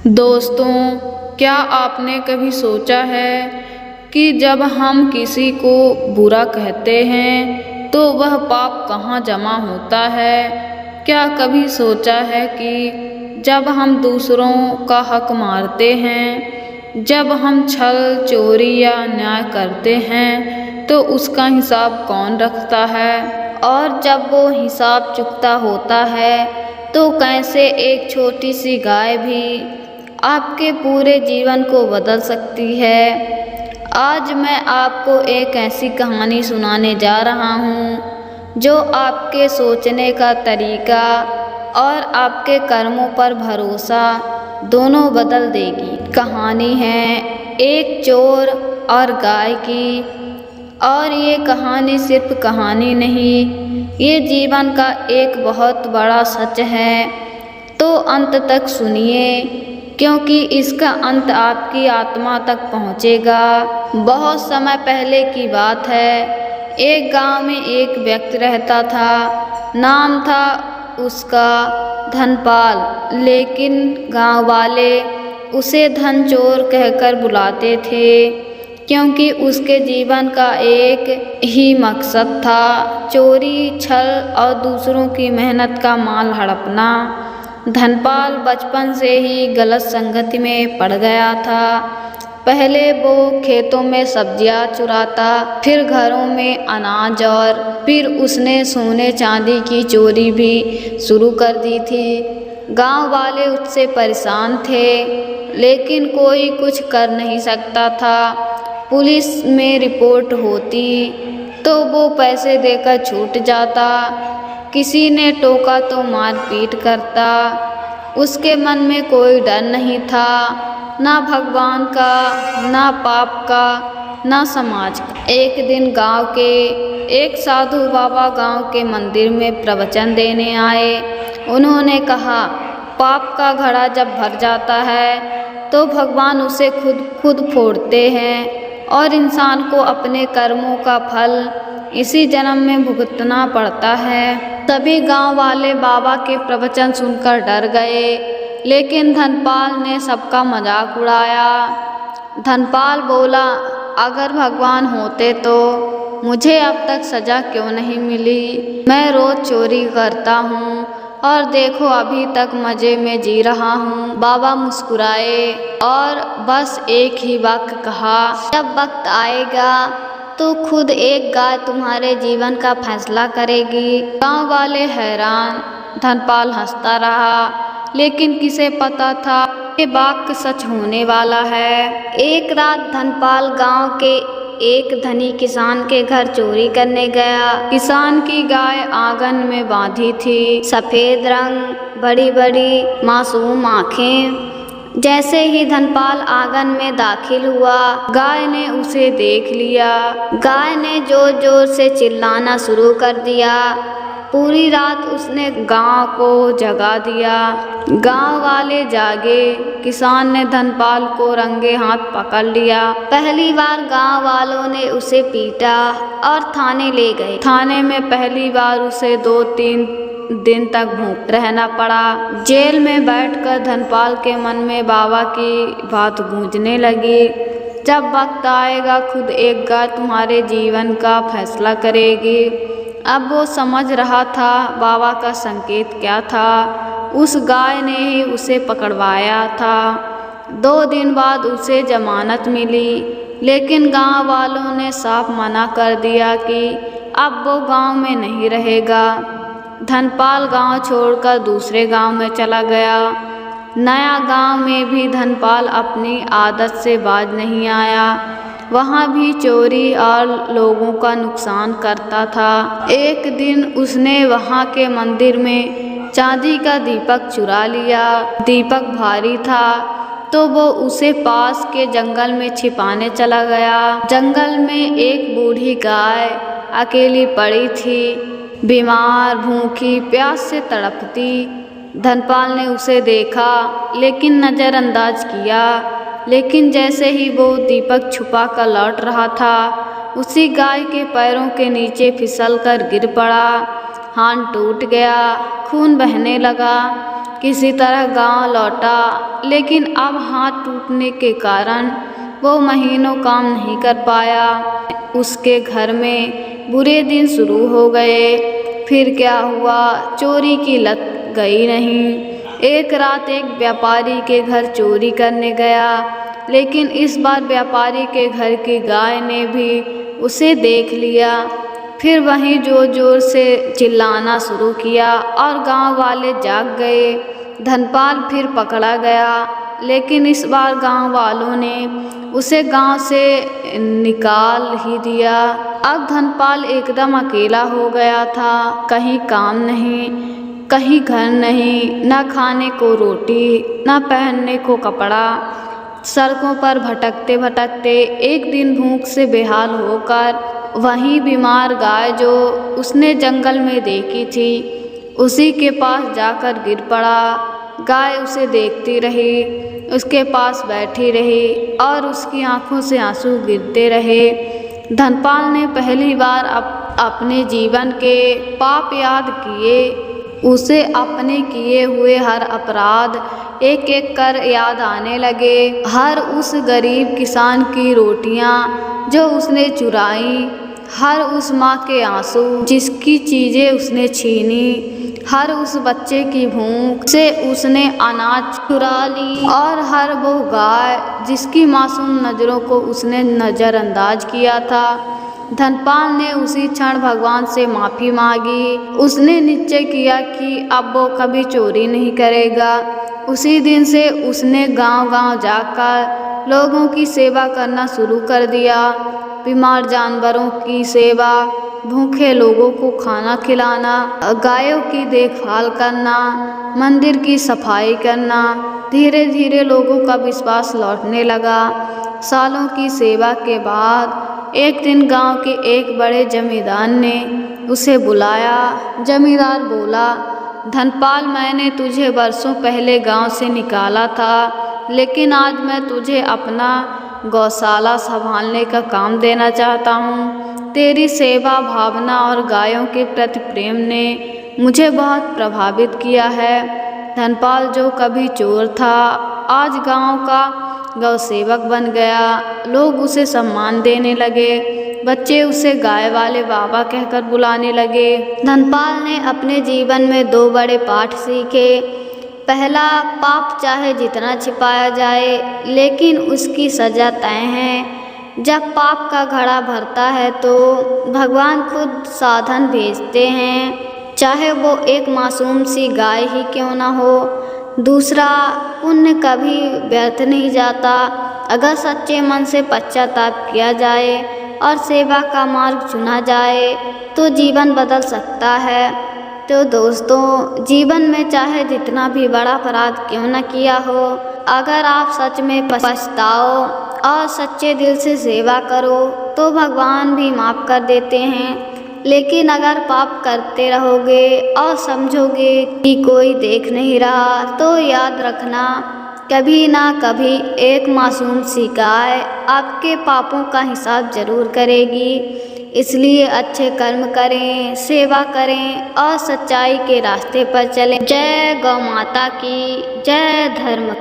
दोस्तों, क्या आपने कभी सोचा है कि जब हम किसी को बुरा कहते हैं तो वह पाप कहाँ जमा होता है? क्या कभी सोचा है कि जब हम दूसरों का हक मारते हैं, जब हम छल, चोरी या अन्याय करते हैं तो उसका हिसाब कौन रखता है? और जब वो हिसाब चुकता होता है तो कैसे एक छोटी सी गाय भी आपके पूरे जीवन को बदल सकती है। आज मैं आपको एक ऐसी कहानी सुनाने जा रहा हूँ जो आपके सोचने का तरीका और आपके कर्मों पर भरोसा दोनों बदल देगी। कहानी है एक चोर और गाय की। और ये कहानी सिर्फ कहानी नहीं, ये जीवन का एक बहुत बड़ा सच है। तो अंत तक सुनिए, क्योंकि इसका अंत आपकी आत्मा तक पहुँचेगा। बहुत समय पहले की बात है। एक गांव में एक व्यक्ति रहता था। नाम था उसका धनपाल, लेकिन गांव वाले उसे धन चोर कहकर बुलाते थे, क्योंकि उसके जीवन का एक ही मकसद था, चोरी, छल और दूसरों की मेहनत का माल हड़पना। धनपाल बचपन से ही गलत संगति में पड़ गया था। पहले वो खेतों में सब्जियां चुराता, फिर घरों में अनाज, और फिर उसने सोने चांदी की चोरी भी शुरू कर दी थी। गांव वाले उससे परेशान थे, लेकिन कोई कुछ कर नहीं सकता था। पुलिस में रिपोर्ट होती तो वो पैसे देकर छूट जाता। किसी ने टोका तो मारपीट करता। उसके मन में कोई डर नहीं था, ना भगवान का, ना पाप का, ना समाज का। एक दिन गांव के एक साधु बाबा गांव के मंदिर में प्रवचन देने आए। उन्होंने कहा, पाप का घड़ा जब भर जाता है तो भगवान उसे खुद फोड़ते हैं और इंसान को अपने कर्मों का फल इसी जन्म में भुगतना पड़ता है। तभी गांव वाले बाबा के प्रवचन सुनकर डर गए, लेकिन धनपाल ने सबका मजाक उड़ाया। धनपाल बोला, अगर भगवान होते तो मुझे अब तक सजा क्यों नहीं मिली? मैं रोज चोरी करता हूँ और देखो अभी तक मजे में जी रहा हूँ। बाबा मुस्कुराए और बस एक ही वाक्य कहा, जब वक्त आएगा तो खुद एक गाय तुम्हारे जीवन का फैसला करेगी। गांव वाले हैरान। धनपाल हंसता रहा, लेकिन किसे पता था ये वाक्य सच होने वाला है। एक रात धनपाल गांव के एक धनी किसान के घर चोरी करने गया। किसान की गाय आंगन में बांधी थी, सफेद रंग, बड़ी बड़ी मासूम आंखें। जैसे ही धनपाल आंगन में दाखिल हुआ, गाय ने उसे देख लिया। गाय ने जोर जोर से चिल्लाना शुरू कर दिया। पूरी रात उसने गांव को जगा दिया। गांव वाले जागे। किसान ने धनपाल को रंगे हाथ पकड़ लिया। पहली बार गांव वालों ने उसे पीटा और थाने ले गए। थाने में पहली बार उसे 2-3 दिन तक भूख रहना पड़ा। जेल में बैठकर धनपाल के मन में बाबा की बात गूंजने लगी, जब वक्त आएगा खुद एक गाय तुम्हारे जीवन का फैसला करेगी। अब वो समझ रहा था बाबा का संकेत क्या था। उस गाय ने ही उसे पकड़वाया था। 2 दिन बाद उसे जमानत मिली, लेकिन गांव वालों ने साफ मना कर दिया कि अब वो गांव में नहीं रहेगा। धनपाल गांव छोड़कर दूसरे गांव में चला गया। नया गांव में भी धनपाल अपनी आदत से बाज नहीं आया। वहाँ भी चोरी और लोगों का नुकसान करता था। एक दिन उसने वहाँ के मंदिर में चांदी का दीपक चुरा लिया। दीपक भारी था तो वो उसे पास के जंगल में छिपाने चला गया। जंगल में एक बूढ़ी गाय अकेली पड़ी थी, बीमार, भूखी, प्यास से तड़पती। धनपाल ने उसे देखा, लेकिन नज़रअंदाज किया। लेकिन जैसे ही वो दीपक छुपा कर लौट रहा था, उसी गाय के पैरों के नीचे फिसल कर गिर पड़ा। हाथ टूट गया, खून बहने लगा। किसी तरह गांव लौटा, लेकिन अब हाथ टूटने के कारण वो महीनों काम नहीं कर पाया। उसके घर में बुरे दिन शुरू हो गए। फिर क्या हुआ, चोरी की लत गई नहीं। एक रात एक व्यापारी के घर चोरी करने गया, लेकिन इस बार व्यापारी के घर की गाय ने भी उसे देख लिया। फिर वहीं जोर जोर से चिल्लाना शुरू किया और गांव वाले जाग गए। धनपाल फिर पकड़ा गया, लेकिन इस बार गांव वालों ने उसे गांव से निकाल ही दिया। अब धनपाल एकदम अकेला हो गया था। कहीं काम नहीं, कहीं घर नहीं, न खाने को रोटी, न पहनने को कपड़ा। सड़कों पर भटकते भटकते एक दिन भूख से बेहाल होकर वहीं बीमार गाय जो उसने जंगल में देखी थी, उसी के पास जाकर गिर पड़ा। गाय उसे देखती रही, उसके पास बैठी रही और उसकी आंखों से आंसू गिरते रहे। धनपाल ने पहली बार अपने जीवन के पाप याद किए। उसे अपने किए हुए हर अपराध एक एक कर याद आने लगे। हर उस गरीब किसान की रोटियां जो उसने चुराई, हर उस माँ के आंसू जिसकी चीज़ें उसने छीनी, हर उस बच्चे की भूख से उसने अनाज चुरा ली, और हर वो गाय जिसकी मासूम नज़रों को उसने नज़रअंदाज किया था। धनपाल ने उसी क्षण भगवान से माफ़ी मांगी। उसने निश्चय किया कि अब वो कभी चोरी नहीं करेगा। उसी दिन से उसने गांव-गांव जाकर लोगों की सेवा करना शुरू कर दिया। बीमार जानवरों की सेवा, भूखे लोगों को खाना खिलाना, गायों की देखभाल करना, मंदिर की सफाई करना। धीरे धीरे लोगों का विश्वास लौटने लगा। सालों की सेवा के बाद एक दिन गांव के एक बड़े जमींदार ने उसे बुलाया। जमींदार बोला, धनपाल, मैंने तुझे वर्षों पहले गांव से निकाला था, लेकिन आज मैं तुझे अपना गौशाला संभालने का काम देना चाहता हूँ। तेरी सेवा भावना और गायों के प्रति प्रेम ने मुझे बहुत प्रभावित किया है। धनपाल जो कभी चोर था, आज गांव का गौ सेवक बन गया। लोग उसे सम्मान देने लगे। बच्चे उसे गाय वाले बाबा कहकर बुलाने लगे। धनपाल ने अपने जीवन में 2 बड़े पाठ सीखे। पहला, पाप चाहे जितना छिपाया जाए, लेकिन उसकी सज़ा तय है। जब पाप का घड़ा भरता है तो भगवान खुद साधन भेजते हैं, चाहे वो एक मासूम सी गाय ही क्यों ना हो। दूसरा, पुण्य कभी व्यर्थ नहीं जाता। अगर सच्चे मन से पश्चाताप किया जाए और सेवा का मार्ग चुना जाए तो जीवन बदल सकता है। तो दोस्तों, जीवन में चाहे जितना भी बड़ा अपराध क्यों न किया हो, अगर आप सच में पछताओ और सच्चे दिल से सेवा करो तो भगवान भी माफ़ कर देते हैं। लेकिन अगर पाप करते रहोगे और समझोगे कि कोई देख नहीं रहा, तो याद रखना, कभी ना कभी एक मासूम सी गाय आपके पापों का हिसाब जरूर करेगी। इसलिए अच्छे कर्म करें, सेवा करें और सच्चाई के रास्ते पर चलें। जय गौ माता की, जय धर्म।